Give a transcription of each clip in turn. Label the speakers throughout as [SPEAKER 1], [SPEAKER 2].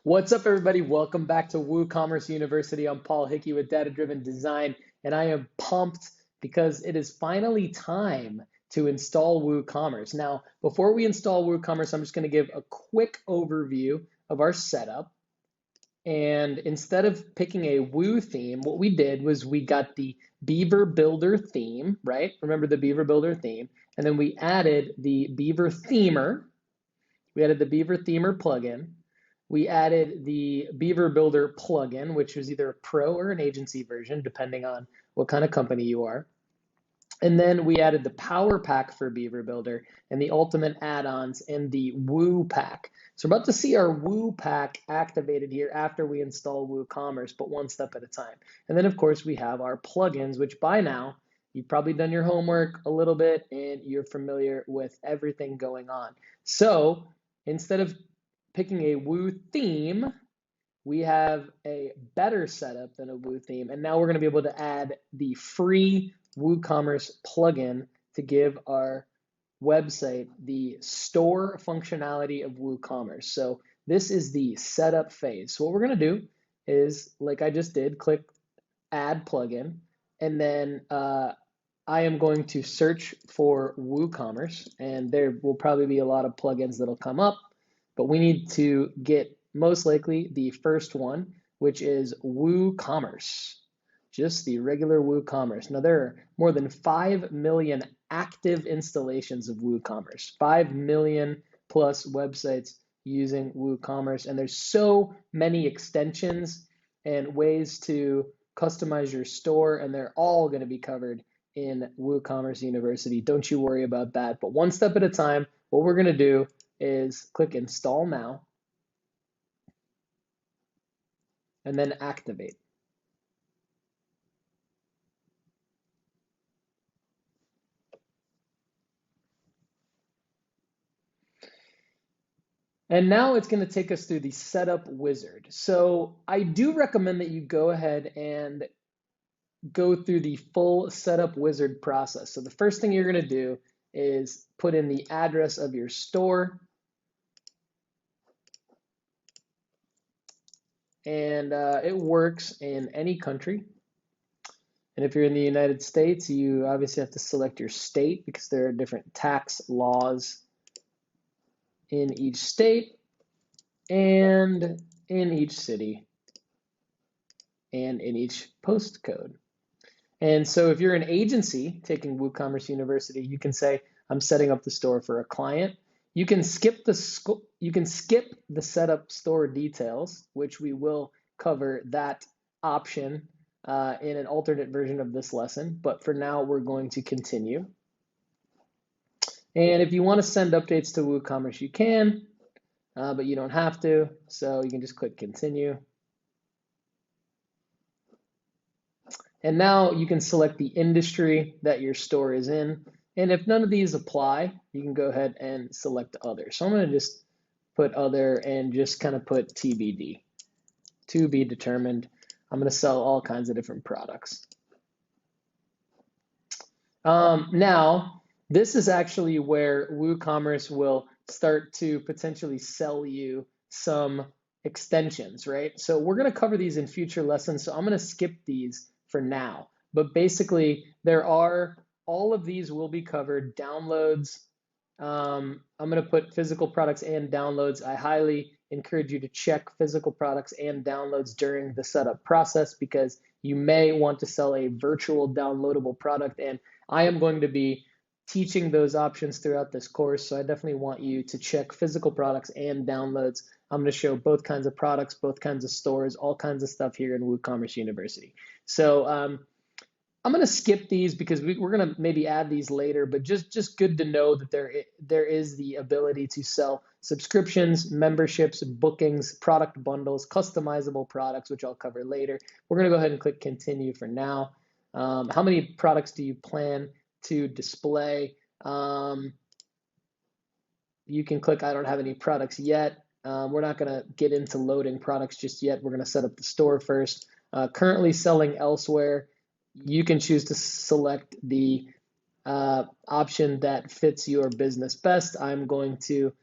[SPEAKER 1] What's up, everybody? Welcome back to WooCommerce University. I'm Paul Hickey with Data Driven Design, and I am pumped because it is finally time to install WooCommerce. Now, before we install WooCommerce, I'm just going to give a quick overview of our setup. And instead of picking a Woo theme, what we did was we got the Beaver Builder theme, right? Remember the Beaver Builder theme. And then we added the Beaver Themer. We added the Beaver Themer plugin. We added the Beaver Builder plugin, which was either a pro or an agency version, depending on what kind of company you are. And then we added the Power Pack for Beaver Builder and the Ultimate add-ons in the Woo Pack. So we're about to see our Woo Pack activated here after we install WooCommerce, but one step at a time. And then, of course, we have our plugins, which by now, you've probably done your homework a little bit and you're familiar with everything going on. So instead of picking a Woo theme, we have a better setup than a Woo theme. And now we're going to be able to add the free WooCommerce plugin to give our website the store functionality of WooCommerce. So this is the setup phase. So what we're going to do is, like I just did, click add plugin, and then I am going to search for WooCommerce, and there will probably be a lot of plugins that'll come up, but we need to get most likely the first one, which is WooCommerce. Just the regular WooCommerce. Now, there are more than 5 million active installations of WooCommerce, 5 million plus websites using WooCommerce, and there's so many extensions and ways to customize your store, and they're all going to be covered in WooCommerce University. Don't you worry about that. But one step at a time, what we're going to do is click Install Now, and then Activate. And now it's going to take us through the setup wizard. So I do recommend that you go ahead and go through the full setup wizard process. So the first thing you're going to do is put in the address of your store. And it works in any country. And if you're in the United States, you obviously have to select your state because there are different tax laws in each state and in each city and in each postcode. And so if you're an agency taking WooCommerce University, you can say, I'm setting up the store for a client. You can skip the setup store details, which we will cover that option in an alternate version of this lesson. But for now, we're going to continue. And if you want to send updates to WooCommerce, you can, but you don't have to. So you can just click continue. And now you can select the industry that your store is in. And if none of these apply, you can go ahead and select other. So I'm going to just put other and just kind of put TBD, to be determined. I'm going to sell all kinds of different products. Now, this is actually where WooCommerce will start to potentially sell you some extensions, right? So we're going to cover these in future lessons. So I'm going to skip these for now. But basically, all of these will be covered. Downloads, I'm going to put physical products and downloads. I highly encourage you to check physical products and downloads during the setup process because you may want to sell a virtual downloadable product. And I am going to be teaching those options throughout this course. So I definitely want you to check physical products and downloads. I'm going to show both kinds of products, both kinds of stores, all kinds of stuff here in WooCommerce University. So I'm going to skip these because we're going to maybe add these later, but just good to know that there is the ability to sell subscriptions, memberships, bookings, product bundles, customizable products, which I'll cover later. We're going to go ahead and click continue for now. How many products do you plan to display? You can click I don't have any products yet. We're not going to get into loading products just yet. We're going to set up the store first. Currently selling elsewhere. You can choose to select the option that fits your business best. I'm going to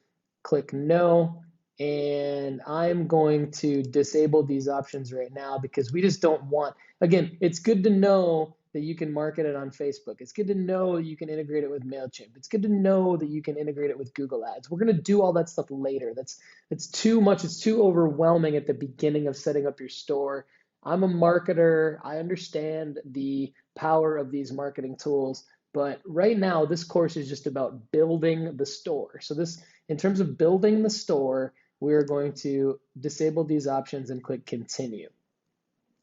[SPEAKER 1] click no, And I'm going to disable these options right now because we just don't want, again, it's good to know that you can market it on Facebook. It's good to know you can integrate it with MailChimp. It's good to know that you can integrate it with Google Ads. We're going to do all that stuff later. That's too much. It's too overwhelming at the beginning of setting up your store. I'm a marketer. I understand the power of these marketing tools, but right now this course is just about building the store. So this, in terms of building the store, we're going to disable these options and click continue.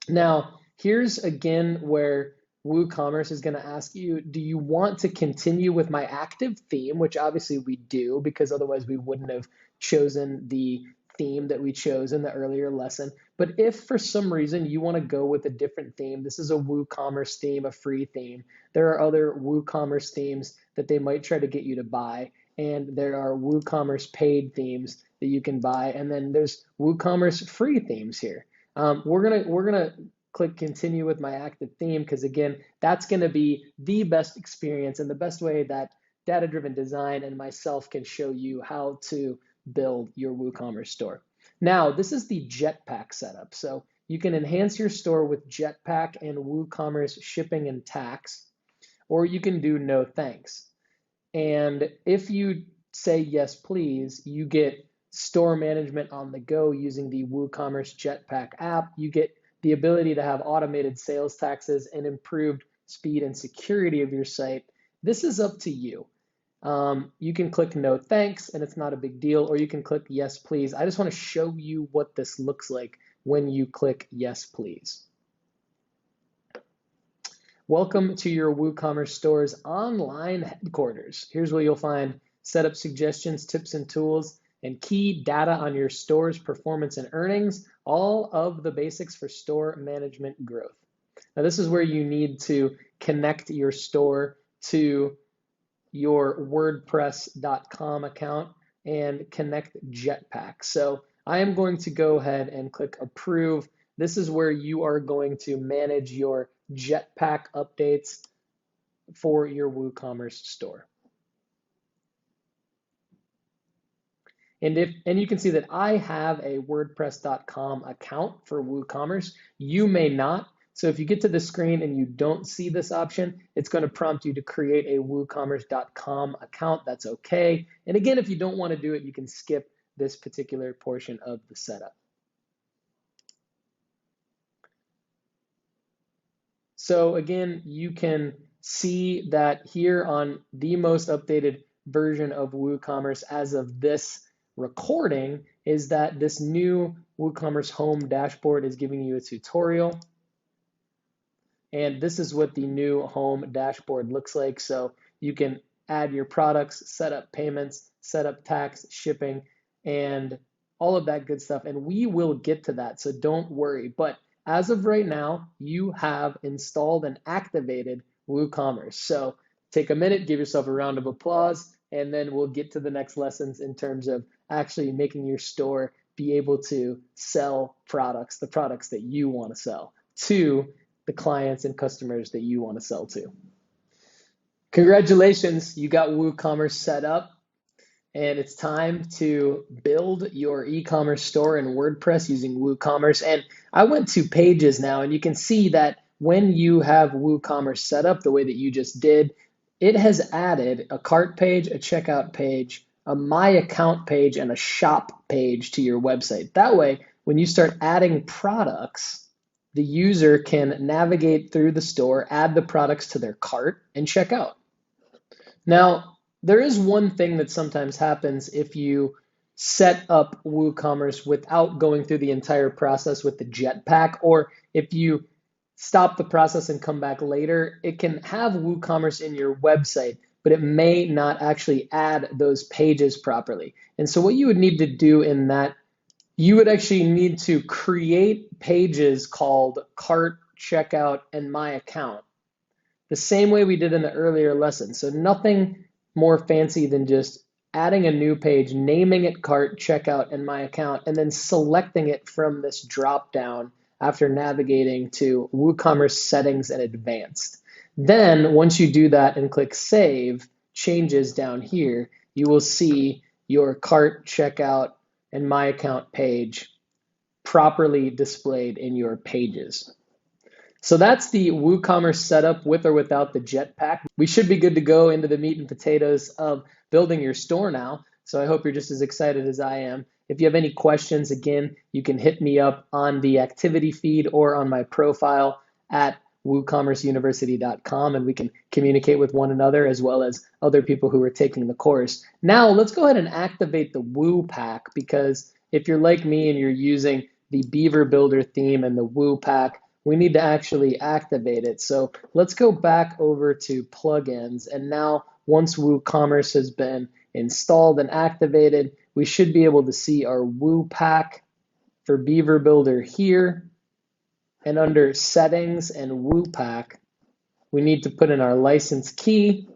[SPEAKER 1] Now, here's again where WooCommerce is going to ask you, do you want to continue with my active theme, which obviously we do because otherwise we wouldn't have chosen the theme that we chose in the earlier lesson. But if for some reason you want to go with a different theme, this is a WooCommerce theme, a free theme. There are other WooCommerce themes that they might try to get you to buy, and there are WooCommerce paid themes that you can buy, and then there's WooCommerce free themes here. We're gonna click continue with my active theme because again, that's gonna be the best experience and the best way that data-driven design and myself can show you how to build your WooCommerce store. Now, this is the Jetpack setup. So you can enhance your store with Jetpack and WooCommerce shipping and tax, or you can do no thanks. And if you say yes, please, you get store management on the go using the WooCommerce Jetpack app. You get the ability to have automated sales taxes and improved speed and security of your site. This is up to you. You can click no thanks and it's not a big deal, or you can click yes, please. I just want to show you what this looks like when you click yes, please. Welcome to your WooCommerce store's online headquarters. Here's where you'll find setup suggestions, tips and tools, and key data on your store's performance and earnings, all of the basics for store management growth. Now, this is where you need to connect your store to your WordPress.com account and connect Jetpack. So I am going to go ahead and click approve. This is where you are going to manage your Jetpack updates for your WooCommerce store. And you can see that I have a WordPress.com account for WooCommerce. You may not. So if you get to the screen and you don't see this option, it's going to prompt you to create a WooCommerce.com account. That's okay. And again, if you don't want to do it, you can skip this particular portion of the setup. So again, you can see that here on the most updated version of WooCommerce as of this recording is that this new WooCommerce home dashboard is giving you a tutorial. And this is what the new home dashboard looks like. So you can add your products, set up payments, set up tax, shipping, and all of that good stuff. And we will get to that, so don't worry. But as of right now, you have installed and activated WooCommerce. So take a minute, give yourself a round of applause, and then we'll get to the next lessons in terms of actually making your store be able to sell products, the products that you want to sell to the clients and customers that you want to sell to. Congratulations, you got WooCommerce set up, and it's time to build your e-commerce store in WordPress using WooCommerce. And I went to pages now, and you can see that when you have WooCommerce set up the way that you just did, it has added a cart page, a checkout page, a My Account page, and a shop page to your website. That way, when you start adding products, the user can navigate through the store, add the products to their cart, and check out. Now, there is one thing that sometimes happens if you set up WooCommerce without going through the entire process with the Jetpack, or if you stop the process and come back later, it can have WooCommerce in your website, but it may not actually add those pages properly. And so what you would need to do in that, you would actually need to create pages called Cart, Checkout, and My Account, the same way we did in the earlier lesson. So nothing more fancy than just adding a new page, naming it Cart, Checkout, and My Account, and then selecting it from this drop-down after navigating to WooCommerce Settings and Advanced. Then once you do that and click Save, changes down here, you will see your Cart, Checkout, and My Account page properly displayed in your pages. So that's the WooCommerce setup with or without the Jetpack. We should be good to go into the meat and potatoes of building your store now. So I hope you're just as excited as I am. If you have any questions, again, you can hit me up on the activity feed or on my profile at WooCommerceUniversity.com, and we can communicate with one another as well as other people who are taking the course. Now, let's go ahead and activate the Woo Pack, because if you're like me and you're using the Beaver Builder theme and the Woo Pack, we need to actually activate it. So let's go back over to plugins. And now once WooCommerce has been installed and activated, we should be able to see our Woo Pack for Beaver Builder here. And under settings and Woo Pack, we need to put in our license key,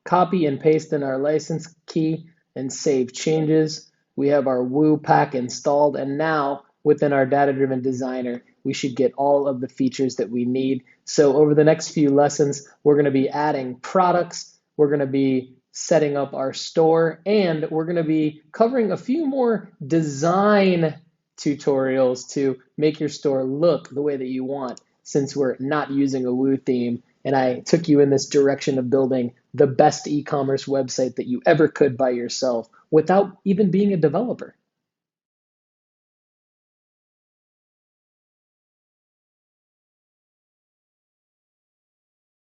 [SPEAKER 1] copy and paste in our license key, and save changes. We have our Woo Pack installed, and now within our data-driven designer, we should get all of the features that we need. So over the next few lessons, we're going to be adding products, we're going to be setting up our store, and we're going to be covering a few more design tutorials to make your store look the way that you want, since we're not using a Woo theme. And I took you in this direction of building the best e-commerce website that you ever could by yourself without even being a developer.